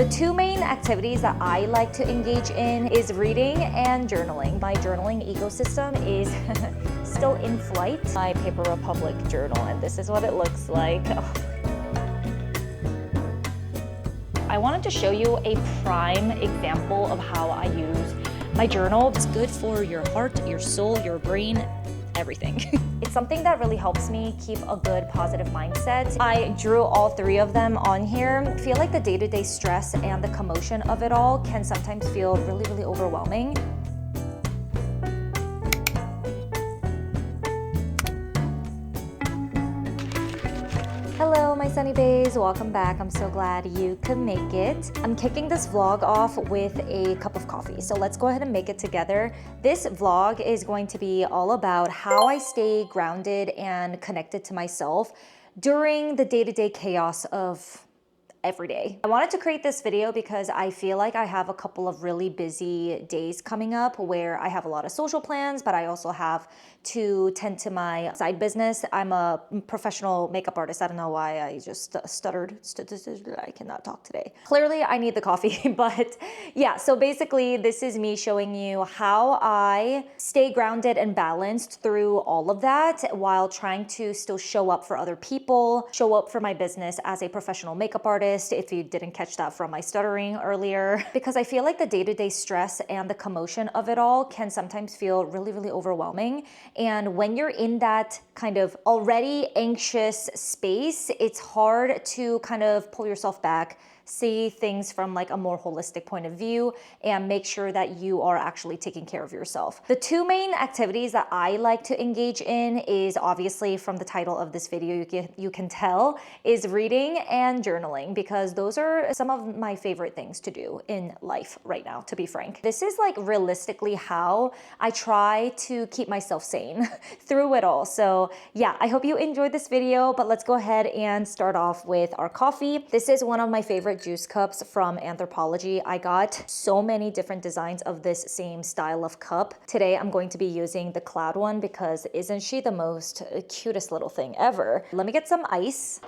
The two main activities that I like to engage in is reading and journaling. My journaling ecosystem is still in flight. My Paper Republic journal, and this is what it looks like. Oh. I wanted to show you a prime example of how I use my journal. It's good for your heart, your soul, your brain, everything. It's something that really helps me keep a good positive mindset. I drew all three of them on here. I feel like the day-to-day stress and the commotion of it all can sometimes feel really, really overwhelming. Hello, my sunny bays, welcome back. I'm so glad you could make it. I'm kicking this vlog off with a cup of coffee, so let's go ahead and make it together. This vlog is going to be all about how I stay grounded and connected to myself during the day-to-day chaos of every day. I wanted to create this video because I feel like I have a couple of really busy days coming up where I have a lot of social plans, but I also have to tend to my side business. I'm a professional makeup artist. I don't know why I just stuttered. I cannot talk today. Clearly I need the coffee, but yeah, so basically this is me showing you how I stay grounded and balanced through all of that while trying to still show up for other people, show up for my business as a professional makeup artist, if you didn't catch that from my stuttering earlier, because I feel like the day-to-day stress and the commotion of it all can sometimes feel really, really overwhelming. And when you're in that kind of already anxious space, it's hard to kind of pull yourself back, see things from like a more holistic point of view, and make sure that you are actually taking care of yourself. The two main activities that I like to engage in is, obviously from the title of this video, you can tell, is reading and journaling, because those are some of my favorite things to do in life right now, to be frank. This is like realistically how I try to keep myself sane through it all. So yeah, I hope you enjoyed this video, but let's go ahead and start off with our coffee. This is one of my favorite juice cups from Anthropologie. I got so many different designs of this same style of cup. Today I'm going to be using the cloud one because isn't she the most cutest little thing ever? Let me get some ice.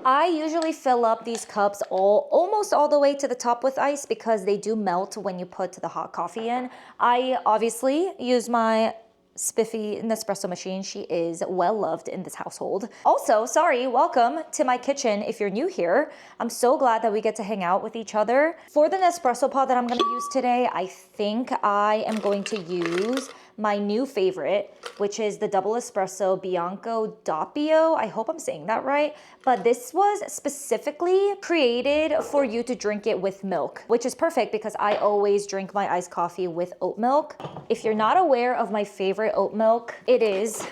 I usually fill up these cups almost all the way to the top with ice because they do melt when you put the hot coffee in. I obviously use my spiffy Nespresso machine. She is well loved in this household. Also, sorry, welcome to my kitchen if you're new here. I'm so glad that we get to hang out with each other. For the Nespresso pod that I'm gonna use today, I think I am going to use my new favorite, which is the double espresso Bianco Doppio. I hope I'm saying that right, but this was specifically created for you to drink it with milk, which is perfect because I always drink my iced coffee with oat milk. If you're not aware of my favorite oat milk, it is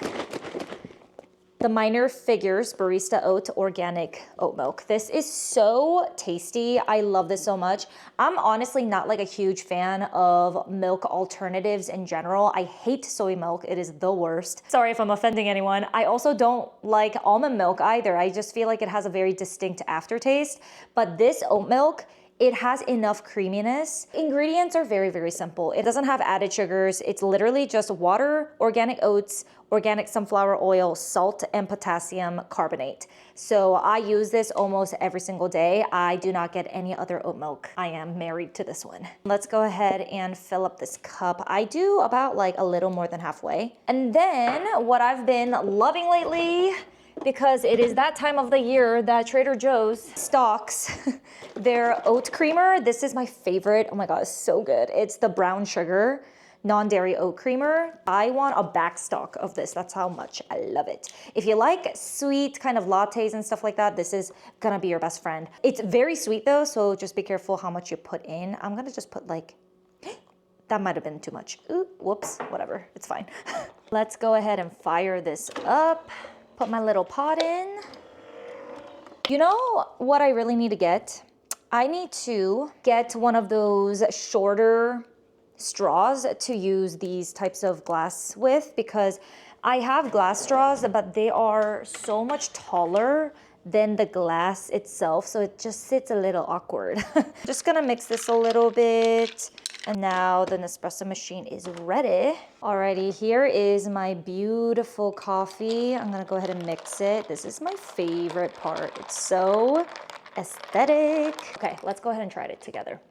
the Minor Figures Barista Oat Organic Oat Milk. This is so tasty. I love this so much. I'm honestly not like a huge fan of milk alternatives in general. I hate soy milk. It is the worst. Sorry if I'm offending anyone. I also don't like almond milk either. I just feel like it has a very distinct aftertaste. But this oat milk, it has enough creaminess. Ingredients are very, very simple. It doesn't have added sugars. It's literally just water, organic oats, organic sunflower oil, salt, and potassium carbonate. So I use this almost every single day. I do not get any other oat milk. I am married to this one. Let's go ahead and fill up this cup. I do about like a little more than halfway. And then what I've been loving lately, because it is that time of the year that Trader Joe's stocks their oat creamer. This is my favorite. Oh my God, it's so good. It's the brown sugar non-dairy oat creamer. I want a back stock of this. That's how much I love it. If you like sweet kind of lattes and stuff like that, this is gonna be your best friend. It's very sweet though, so just be careful how much you put in. I'm gonna just put like, that might have been too much. Ooh, whoops, whatever, it's fine. Let's go ahead and fire this up. Put my little pot in. You know what I really need to get? I need to get one of those shorter straws to use these types of glass with, because I have glass straws, but they are so much taller than the glass itself, so it just sits a little awkward. Just gonna mix this a little bit. And now the Nespresso machine is ready. Alrighty, here is my beautiful coffee. I'm gonna go ahead and mix it. This is my favorite part. It's so aesthetic. Okay, let's go ahead and try it together.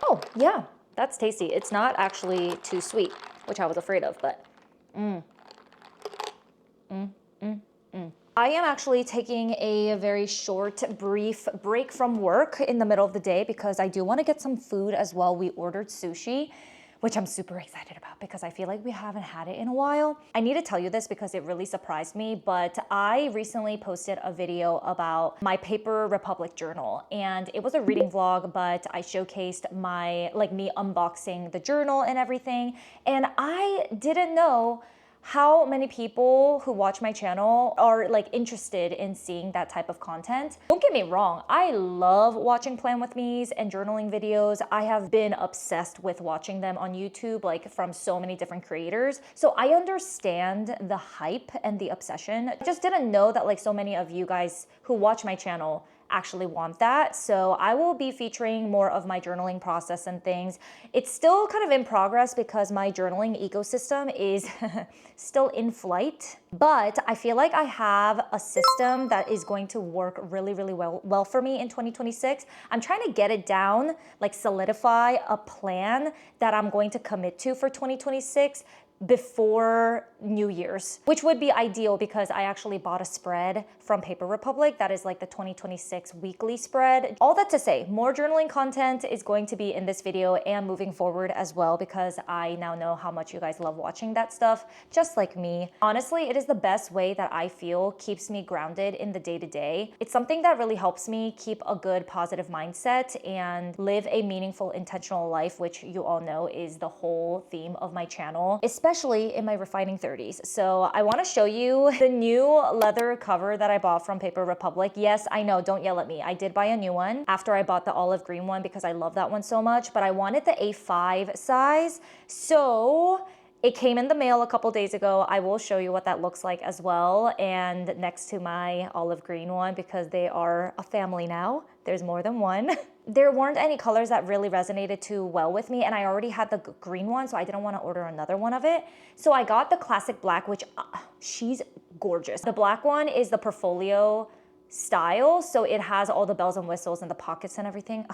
Oh, yeah, that's tasty. It's not actually too sweet, which I was afraid of, but I am actually taking a very short, brief break from work in the middle of the day because I do want to get some food as well. We ordered sushi, which I'm super excited about because I feel like we haven't had it in a while. I need to tell you this because it really surprised me, but I recently posted a video about my Paper Republic journal, and it was a reading vlog, but I showcased me unboxing the journal and everything, and I didn't know how many people who watch my channel are interested in seeing that type of content. Don't get me wrong, I love watching Plan With Me's and journaling videos. I have been obsessed with watching them on YouTube, from so many different creators. So I understand the hype and the obsession. I just didn't know that so many of you guys who watch my channel actually want that. So I will be featuring more of my journaling process and things. It's still kind of in progress because my journaling ecosystem is still in flight, but I feel like I have a system that is going to work really, really well for me in 2026. I'm trying to get it down, solidify a plan that I'm going to commit to for 2026 before New Year's, which would be ideal because I actually bought a spread from Paper Republic that is the 2026 weekly spread. All that to say, more journaling content is going to be in this video and moving forward as well because I now know how much you guys love watching that stuff, just like me. Honestly, it is the best way that I feel keeps me grounded in the day-to-day. It's something that really helps me keep a good positive mindset and live a meaningful, intentional life, which you all know is the whole theme of my channel, especially in my refining 30s. So I want to show you the new leather cover that I bought from Paper Republic. Yes, I know, don't yell at me. I did buy a new one after I bought the olive green one because I love that one so much, but I wanted the A5 size. So it came in the mail a couple days ago. I will show you what that looks like as well. And next to my olive green one, because they are a family now, there's more than one. There weren't any colors that really resonated too well with me, and I already had the green one, so I didn't want to order another one of it. So I got the classic black, which she's gorgeous. The black one is the portfolio style, so it has all the bells and whistles and the pockets and everything.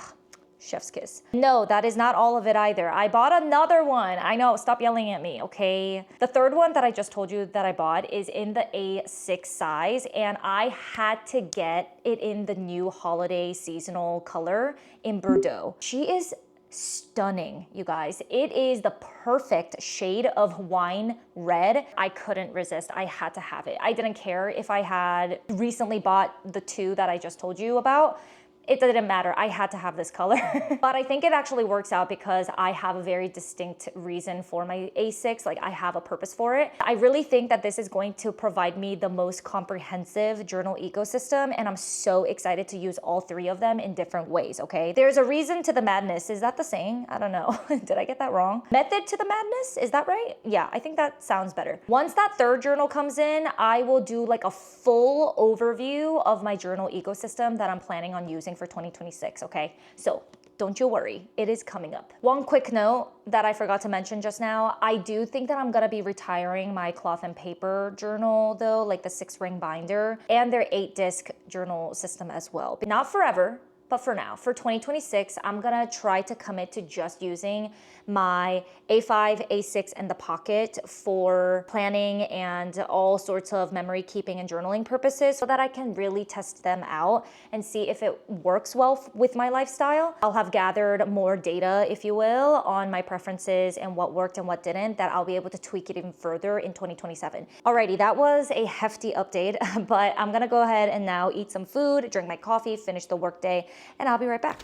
Chef's kiss. No, that is not all of it either. I bought another one. I know, stop yelling at me, okay? The third one that I just told you that I bought is in the A6 size, and I had to get it in the new holiday seasonal color in Bordeaux. She is stunning, you guys. It is the perfect shade of wine red. I couldn't resist. I had to have it. I didn't care if I had recently bought the two that I just told you about. It didn't matter. I had to have this color. But I think it actually works out because I have a very distinct reason for my A6. I have a purpose for it. I really think that this is going to provide me the most comprehensive journal ecosystem, and I'm so excited to use all three of them in different ways, okay? There's a reason to the madness. Is that the saying? I don't know. Did I get that wrong? Method to the madness? Is that right? Yeah, I think that sounds better. Once that third journal comes in, I will do a full overview of my journal ecosystem that I'm planning on using for 2026, okay? So don't you worry, it is coming up. One quick note that I forgot to mention just now, I do think that I'm gonna be retiring my cloth and paper journal though, the 6-ring binder, and their 8-disc journal system as well. But not forever, but for now, for 2026, I'm gonna try to commit to just using my A5, A6, and the pocket for planning and all sorts of memory keeping and journaling purposes so that I can really test them out and see if it works well with my lifestyle. I'll have gathered more data, if you will, on my preferences and what worked and what didn't, that I'll be able to tweak it even further in 2027. Alrighty, that was a hefty update, but I'm gonna go ahead and now eat some food, drink my coffee, finish the workday, and I'll be right back.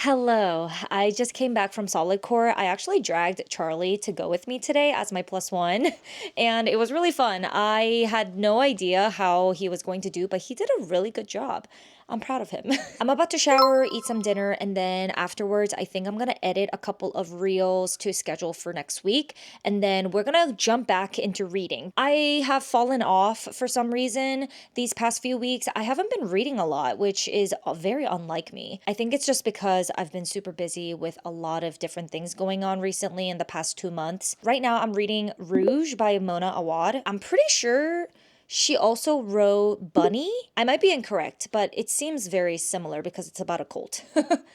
Hello, I just came back from Solid Core. I actually dragged Charlie to go with me today as my +1, and it was really fun. I had no idea how he was going to do, but he did a really good job. I'm proud of him. I'm about to shower, eat some dinner, and then afterwards, I think I'm gonna edit a couple of reels to schedule for next week. And then we're gonna jump back into reading. I have fallen off for some reason these past few weeks. I haven't been reading a lot, which is very unlike me. I think it's just because I've been super busy with a lot of different things going on recently in the past 2 months. Right now, I'm reading Rouge by Mona Awad. I'm pretty sure she also wrote Bunny. I might be incorrect, but it seems very similar because it's about a cult.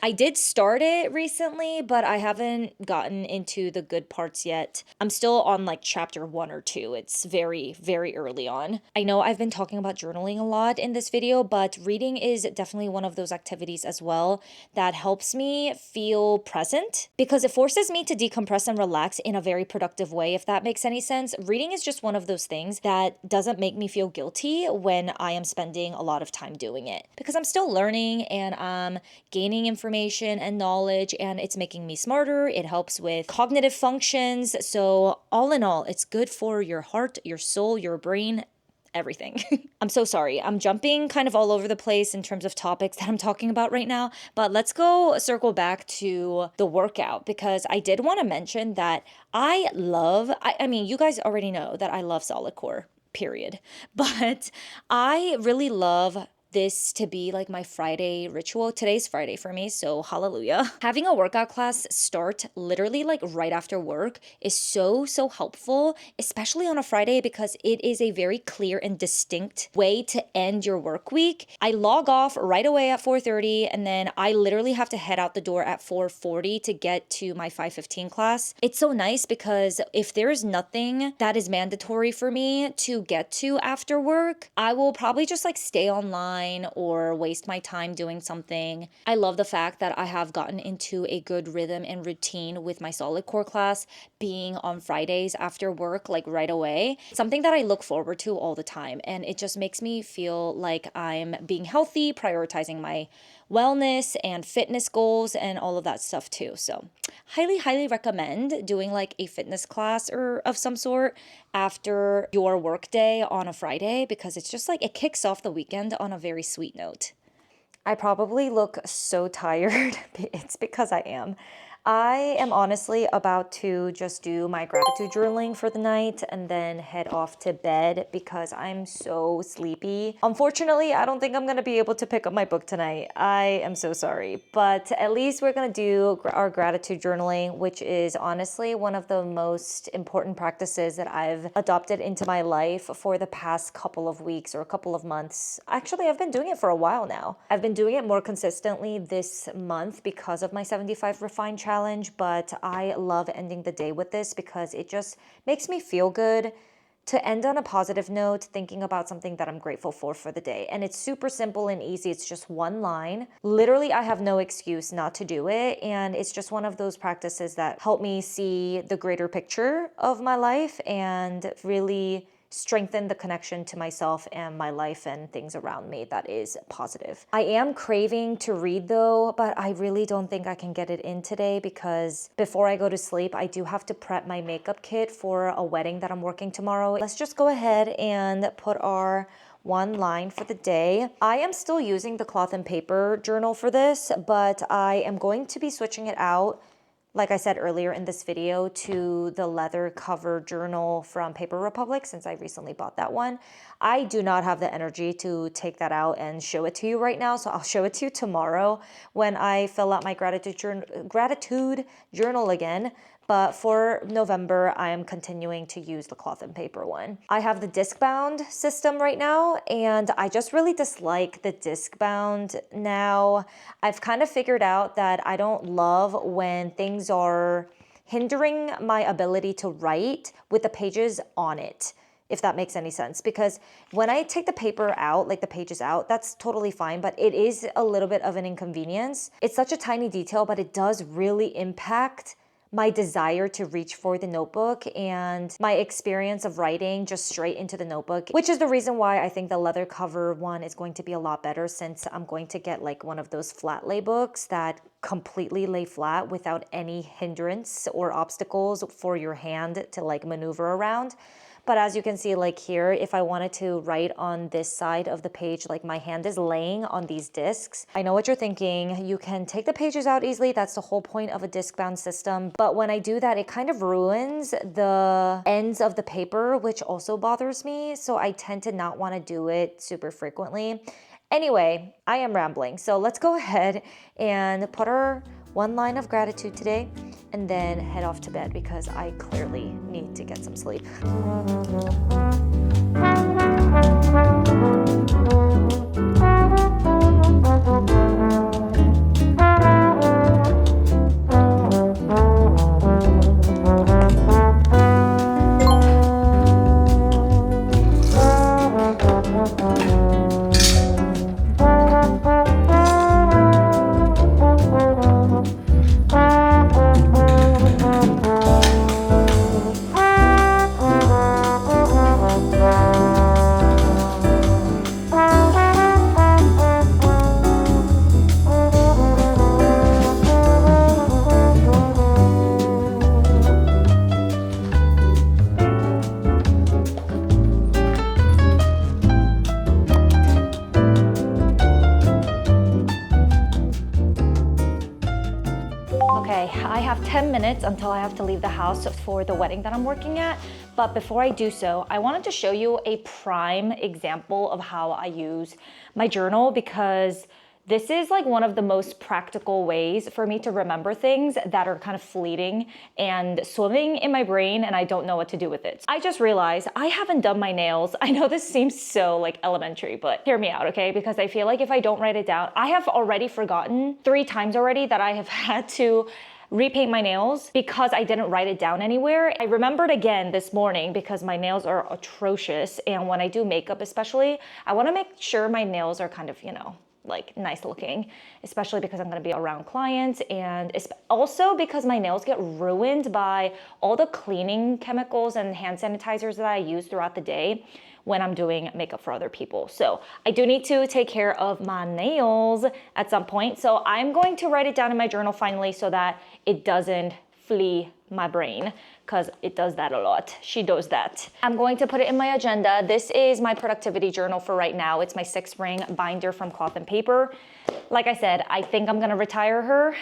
I did start it recently, but I haven't gotten into the good parts yet. I'm still on like chapter 1 or 2. It's very, very early on. I know I've been talking about journaling a lot in this video, but reading is definitely one of those activities as well that helps me feel present because it forces me to decompress and relax in a very productive way, if that makes any sense. Reading is just one of those things that doesn't make me feel guilty when I am spending a lot of time doing it because I'm still learning and I'm gaining information and knowledge, and it's making me smarter. It helps with cognitive functions. So all in all, it's good for your heart, your soul, your brain, everything. I'm so sorry. I'm jumping kind of all over the place in terms of topics that I'm talking about right now, but let's go circle back to the workout because I did want to mention that I mean, you guys already know that I love solid core, period. But I really love this to be like my Friday ritual. Today's Friday for me, so hallelujah. Having a workout class start literally like right after work is so helpful, especially on a Friday because it is a very clear and distinct way to end your work week. I log off right away at 4:30 and then I literally have to head out the door at 4:40 to get to my 5:15 class. It's so nice because if there is nothing that is mandatory for me to get to after work, I will probably just like stay online or waste my time doing something. I love the fact that I have gotten into a good rhythm and routine with my solid core class being on Fridays after work, like right away. Something that I look forward to all the time. And it just makes me feel like I'm being healthy, prioritizing my wellness and fitness goals and all of that stuff too. So highly recommend doing like a fitness class or of some sort after your work day on a Friday because it's just like it kicks off the weekend on a very sweet note. I probably look so tired. It's because I am. I am honestly about to just do my gratitude journaling for the night and then head off to bed because I'm so sleepy. Unfortunately, I don't think I'm gonna be able to pick up my book tonight. I am so sorry, but at least we're gonna do our gratitude journaling, which is honestly one of the most important practices that I've adopted into my life for the past couple of weeks or a couple of months. Actually, I've been doing it for a while now. I've been doing it more consistently this month because of my 75 Refined challenge, but I love ending the day with this because it just makes me feel good to end on a positive note, thinking about something that I'm grateful for the day. And it's super simple and easy. It's just one line. Literally, I have no excuse not to do it. And it's just one of those practices that help me see the greater picture of my life and really strengthen the connection to myself and my life and things around me that is positive. I am craving to read though, but I really don't think I can get it in today because before I go to sleep, I do have to prep my makeup kit for a wedding that I'm working tomorrow. Let's just go ahead and put our one line for the day. I am still using the cloth and paper journal for this, but I am going to be switching it out, like I said earlier in this video, to the leather cover journal from Paper Republic since I recently bought that one. I do not have the energy to take that out and show it to you right now, so I'll show it to you tomorrow when I fill out my gratitude journal again. But for November, I am continuing to use the cloth and paper one. I have the disc bound system right now, and I just really dislike the disc bound now. I've kind of figured out that I don't love when things are hindering my ability to write with the pages on it, if that makes any sense. Because when I take the paper out, like the pages out, that's totally fine, but it is a little bit of an inconvenience. It's such a tiny detail, but it does really impact my desire to reach for the notebook and my experience of writing just straight into the notebook, which is the reason why I think the leather cover one is going to be a lot better, since I'm going to get like one of those flat lay books that completely lay flat without any hindrance or obstacles for your hand to like maneuver around. But as you can see, like here, if I wanted to write on this side of the page, like my hand is laying on these discs. I know what you're thinking. You can take the pages out easily. That's the whole point of a disc-bound system. But when I do that, it kind of ruins the ends of the paper, which also bothers me. So I tend to not want to do it super frequently. Anyway, I am rambling. So let's go ahead and put our one line of gratitude today and then head off to bed because I clearly need to get some sleep. Okay, I have 10 minutes until I have to leave the house for the wedding that I'm working at. But before I do so, I wanted to show you a prime example of how I use my journal because this is like one of the most practical ways for me to remember things that are kind of fleeting and swimming in my brain and I don't know what to do with it. I just realized I haven't done my nails. I know this seems so like elementary, but hear me out, okay? Because I feel like if I don't write it down, I have already forgotten 3 times already that I have had to repaint my nails because I didn't write it down anywhere. I remembered again this morning because my nails are atrocious and when I do makeup especially, I want to make sure my nails are kind of, you know, like nice looking, especially because I'm going to be around clients and also because my nails get ruined by all the cleaning chemicals and hand sanitizers that I use throughout the day when I'm doing makeup for other people. So I do need to take care of my nails at some point. So I'm going to write it down in my journal finally so that it doesn't flee my brain because it does that a lot. She does that. I'm going to put it in my agenda. This is my productivity journal for right now. It's my 6-ring binder from Cloth and Paper. Like I said, I think I'm gonna retire her,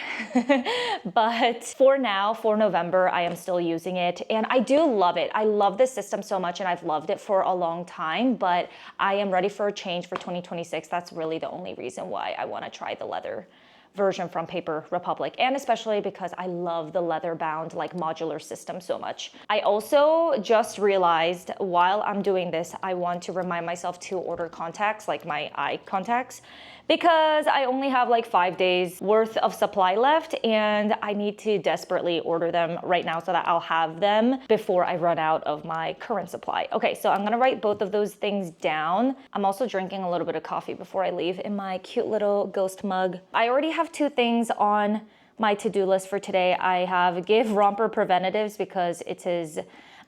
but for now, for November, I am still using it and I do love it. I love this system so much and I've loved it for a long time, but I am ready for a change for 2026. That's really the only reason why I wanna try the leather version from Paper Republic, and especially because I love the leather bound like modular system so much. I also just realized while I'm doing this, I want to remind myself to order contacts, like my eye contacts, because I only have like 5 days worth of supply left and I need to desperately order them right now so that I'll have them before I run out of my current supply. Okay, so I'm gonna write both of those things down. I'm also drinking a little bit of coffee before I leave in my cute little ghost mug. I already have 2 things on my to-do list for today. I have give Romper preventatives because it's his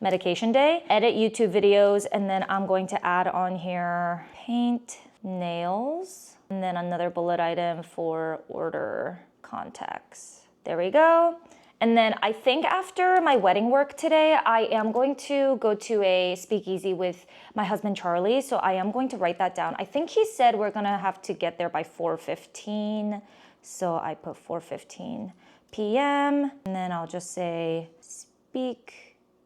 medication day, edit YouTube videos, and then I'm going to add on here paint nails, and then another bullet item for order contacts. There we go. And then I think after my wedding work today, I am going to go to a speakeasy with my husband, Charlie. So I am going to write that down. I think he said we're gonna have to get there by 4:15. So I put 4:15 p.m. and then I'll just say speak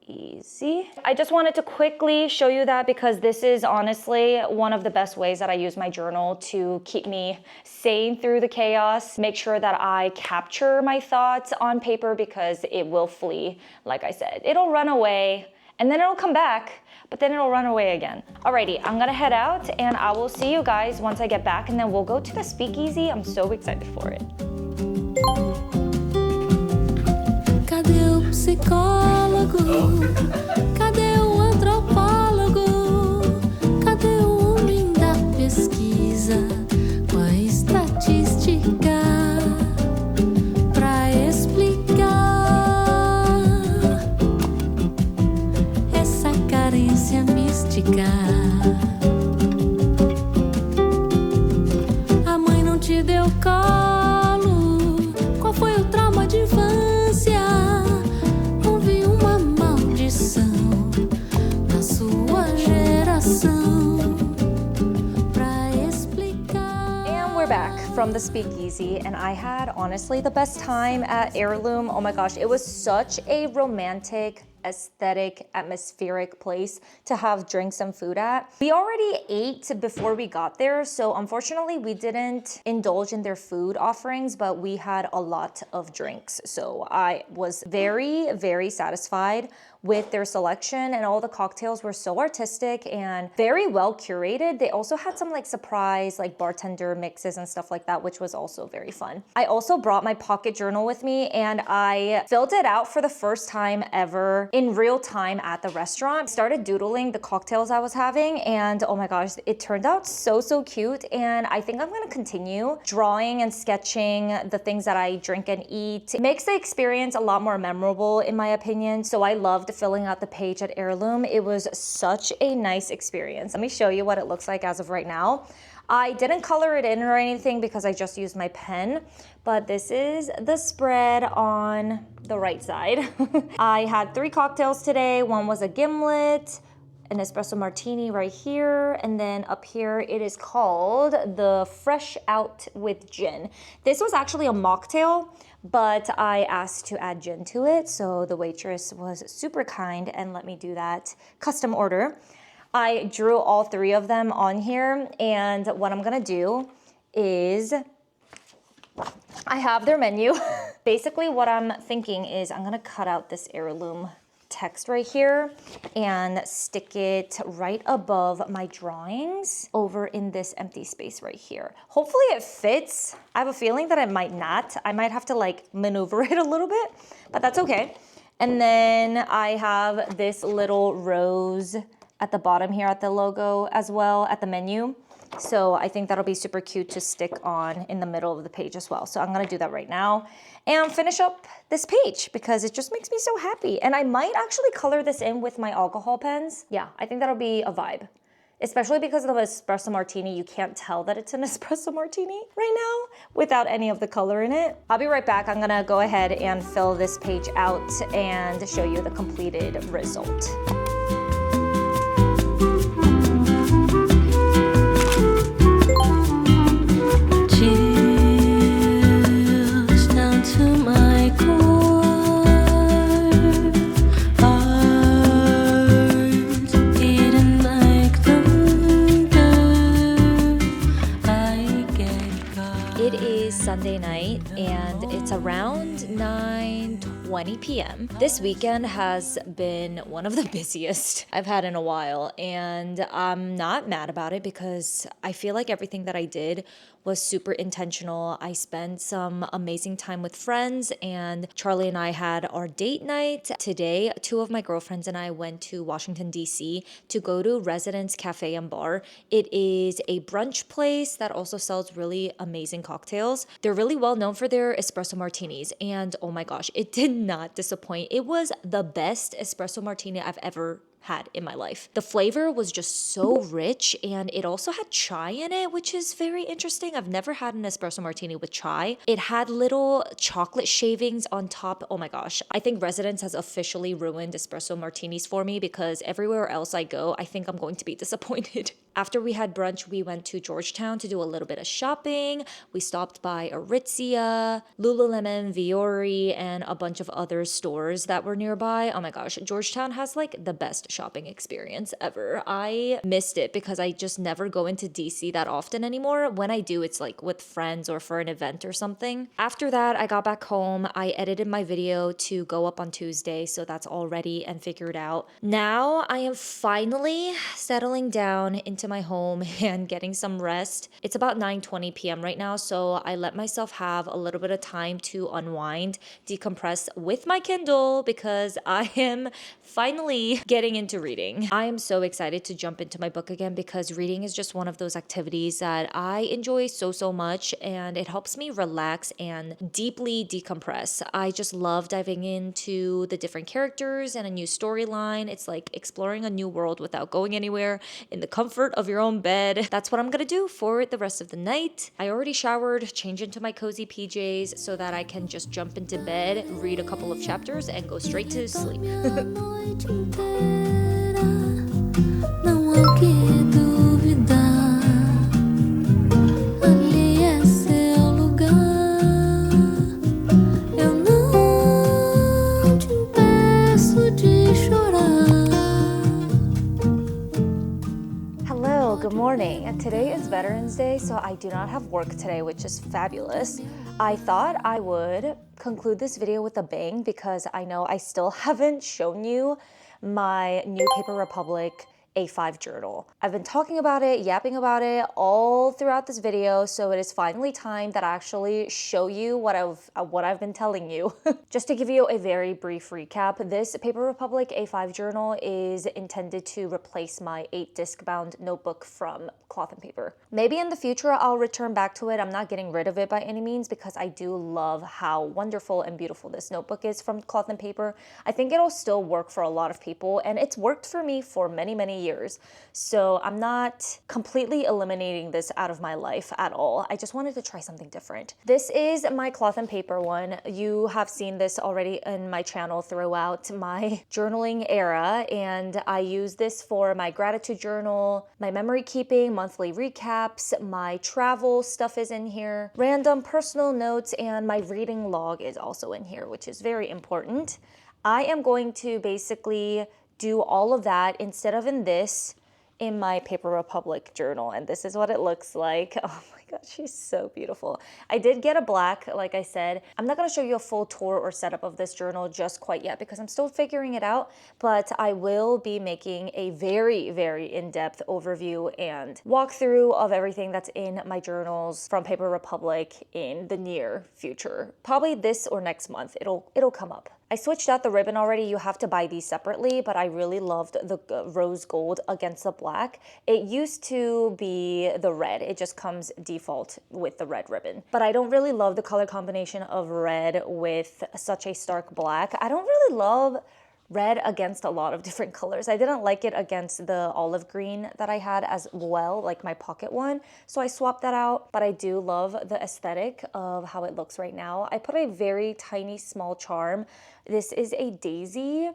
easy. I just wanted to quickly show you that because this is honestly one of the best ways that I use my journal to keep me sane through the chaos, make sure that I capture my thoughts on paper because it will flee. Like I said, it'll run away and then it'll come back, but then it'll run away again. Alrighty, I'm gonna head out and I will see you guys once I get back and then we'll go to the speakeasy. I'm so excited for it. Cadê o psicólogo? Cadê o antropólogo? Cadê o homem da pesquisa com a estatística pra explicar essa carência mística? A mãe não te deu colo? Qual foi o trauma de infância? Houve uma maldição from the Speakeasy, and I had honestly the best time at Heirloom. Oh my gosh, it was such a romantic, aesthetic, atmospheric place to have drinks and food at. We already ate before we got there, so unfortunately we didn't indulge in their food offerings, but we had a lot of drinks. So I was very, very satisfied with their selection, and all the cocktails were so artistic and very well curated. They also had some like surprise like bartender mixes and stuff like that, which was also very fun. I also brought my pocket journal with me, and I filled it out for the first time ever in real time at the restaurant. Started doodling the cocktails I was having, and oh my gosh, it turned out so cute. And I think I'm gonna continue drawing and sketching the things that I drink and eat. It makes the experience a lot more memorable in my opinion. So I loved filling out the page at Heirloom. It was such a nice experience. Let me show you what it looks like as of right now. I didn't color it in or anything because I just used my pen, but this is the spread on the right side. I had 3 cocktails today. One was a gimlet, an espresso martini right here, and then up here it is called the Fresh Out with Gin. This was actually a mocktail, but I asked to add gin to it, so the waitress was super kind and let me do that custom order. I drew all 3 of them on here, and what I'm gonna do is I have their menu. Basically what I'm thinking is I'm gonna cut out this Heirloom text right here and stick it right above my drawings over in this empty space right here. Hopefully it fits. I have a feeling that it might not. I might have to like maneuver it a little bit, but that's okay. And then I have this little rose at the bottom here at the logo as well at the menu. So I think that'll be super cute to stick on in the middle of the page as well. So I'm gonna do that right now and finish up this page because it just makes me so happy. And I might actually color this in with my alcohol pens. Yeah, I think that'll be a vibe. Especially because of the espresso martini, you can't tell that it's an espresso martini right now without any of the color in it. I'll be right back. I'm gonna go ahead and fill this page out and show you the completed result. Sunday night and it's around 9:20 p.m. This weekend has been one of the busiest I've had in a while, and I'm not mad about it because I feel like everything that I did was super intentional. I spent some amazing time with friends, and Charlie and I had our date night. Today, 2 of my girlfriends and I went to Washington, D.C. to go to Residence Cafe and Bar. It is a brunch place that also sells really amazing cocktails. They're really well known for their espresso martinis, and oh my gosh, it did not disappoint. It was the best espresso martini I've ever had in my life. The flavor was just so rich, and it also had chai in it, which is very interesting. I've never had an espresso martini with chai. It had little chocolate shavings on top. Oh my gosh. I think Residence has officially ruined espresso martinis for me because everywhere else I go, I think I'm going to be disappointed. After we had brunch, we went to Georgetown to do a little bit of shopping. We stopped by Aritzia, Lululemon, Viore, and a bunch of other stores that were nearby. Oh my gosh, Georgetown has like the best shopping experience ever. I missed it because I just never go into DC that often anymore. When I do, it's like with friends or for an event or something. After that, I got back home. I edited my video to go up on Tuesday, so that's all ready and figured out. Now I am finally settling down into my home and getting some rest. It's about 9:20 p.m. right now, so I let myself have a little bit of time to unwind, decompress with my Kindle because I am finally getting into reading. I am so excited to jump into my book again because reading is just one of those activities that I enjoy so much, and it helps me relax and deeply decompress. I just love diving into the different characters and a new storyline. It's like exploring a new world without going anywhere in the comfort of your own bed. That's what I'm gonna do for the rest of the night. I already showered, changed into my cozy PJs so that I can just jump into bed, read a couple of chapters, and go straight to sleep. Não há o que duvidar. Ali é seu and today is Veterans Day, so I do not have work today, which is fabulous. I thought I would conclude this video with a bang because I know I still haven't shown you my new Paper Republic A5 journal. I've been talking about it, yapping about it all throughout this video, so it is finally time that I actually show you what I've been telling you. Just to give you a very brief recap, this Paper Republic A5 journal is intended to replace my 8-disc bound notebook from Cloth and Paper. Maybe in the future I'll return back to it. I'm not getting rid of it by any means because I do love how wonderful and beautiful this notebook is from Cloth and Paper. I think it'll still work for a lot of people, and it's worked for me for many years. So I'm not completely eliminating this out of my life at all. I just wanted to try something different. This is my Cloth and Paper one. You have seen this already in my channel throughout my journaling era, and I use this for my gratitude journal, my memory keeping, monthly recaps, my travel stuff is in here, random personal notes, and my reading log is also in here, which is very important. I am going to basically do all of that instead of in my Paper Republic journal, and this is what it looks like. Oh my god, she's so beautiful. I did get a black, like I said. I'm not gonna show you a full tour or setup of this journal just quite yet because I'm still figuring it out, but I will be making a very in-depth overview and walkthrough of everything that's in my journals from Paper Republic in the near future. Probably this or next month, it'll come up. I switched out the ribbon already. You have to buy these separately, but I really loved the rose gold against the black. It used to be the red. It just comes default with the red ribbon. But I don't really love the color combination of red with such a stark black. I don't really love red against a lot of different colors. I didn't like it against the olive green that I had as well, like my pocket one. So I swapped that out, but I do love the aesthetic of how it looks right now. I put a very tiny, small charm. This is a daisy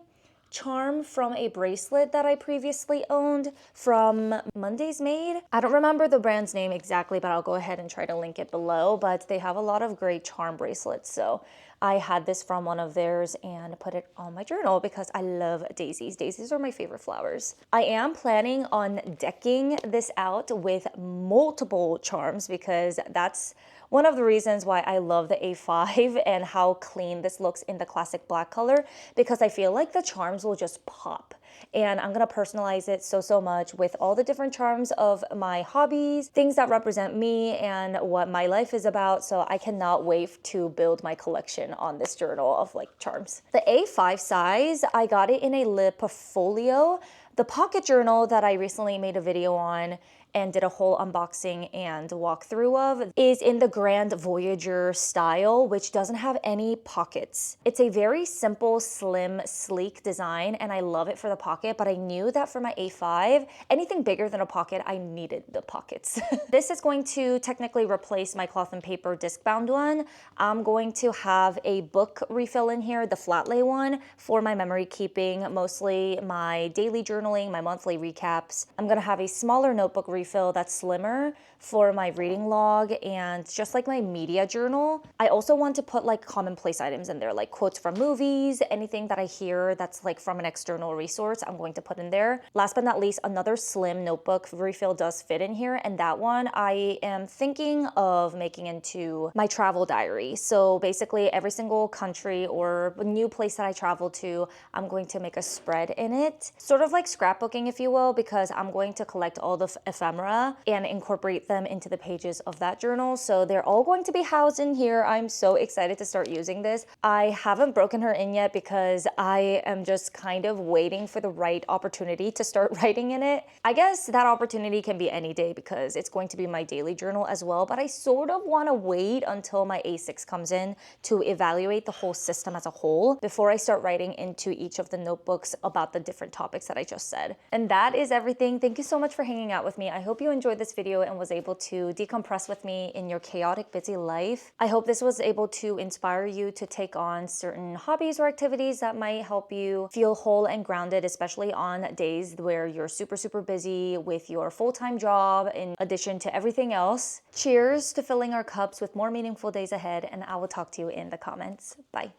charm from a bracelet that I previously owned from Monday's Made. I don't remember the brand's name exactly, but I'll go ahead and try to link it below, but they have a lot of great charm bracelets. So I had this from one of theirs and put it on my journal because I love daisies. Daisies are my favorite flowers. I am planning on decking this out with multiple charms because that's one of the reasons why I love the A5 and how clean this looks in the classic black color, because I feel like the charms will just pop. And I'm gonna personalize it so much with all the different charms of my hobbies, things that represent me and what my life is about. So I cannot wait to build my collection on this journal of like charms. The A5 size, I got it in a lip folio. The pocket journal that I recently made a video on and did a whole unboxing and walkthrough of is in the Grand Voyager style, which doesn't have any pockets. It's a very simple, slim, sleek design, and I love it for the pocket, but I knew that for my A5, anything bigger than a pocket, I needed the pockets. This is going to technically replace my Cloth and Paper disc-bound one. I'm going to have a book refill in here, the flat lay one, for my memory keeping, mostly my daily journaling, my monthly recaps. I'm gonna have a smaller notebook refill that's slimmer for my reading log and just like my media journal. I also want to put like commonplace items in there, like quotes from movies, anything that I hear that's like from an external resource, I'm going to put in there. Last but not least, another slim notebook refill does fit in here, and that one I am thinking of making into my travel diary. So basically every single country or new place that I travel to, I'm going to make a spread in it, sort of like scrapbooking, if you will, because I'm going to collect all the ephemera and incorporate them into the pages of that journal. So they're all going to be housed in here. I'm so excited to start using this. I haven't broken her in yet because I am just kind of waiting for the right opportunity to start writing in it. I guess that opportunity can be any day because it's going to be my daily journal as well, but I sort of want to wait until my A6 comes in to evaluate the whole system as a whole before I start writing into each of the notebooks about the different topics that I just said. And that is everything. Thank you so much for hanging out with me. I hope you enjoyed this video and was able to decompress with me in your chaotic, busy life. I hope this was able to inspire you to take on certain hobbies or activities that might help you feel whole and grounded, especially on days where you're super busy with your full-time job in addition to everything else. Cheers to filling our cups with more meaningful days ahead, and I will talk to you in the comments. Bye.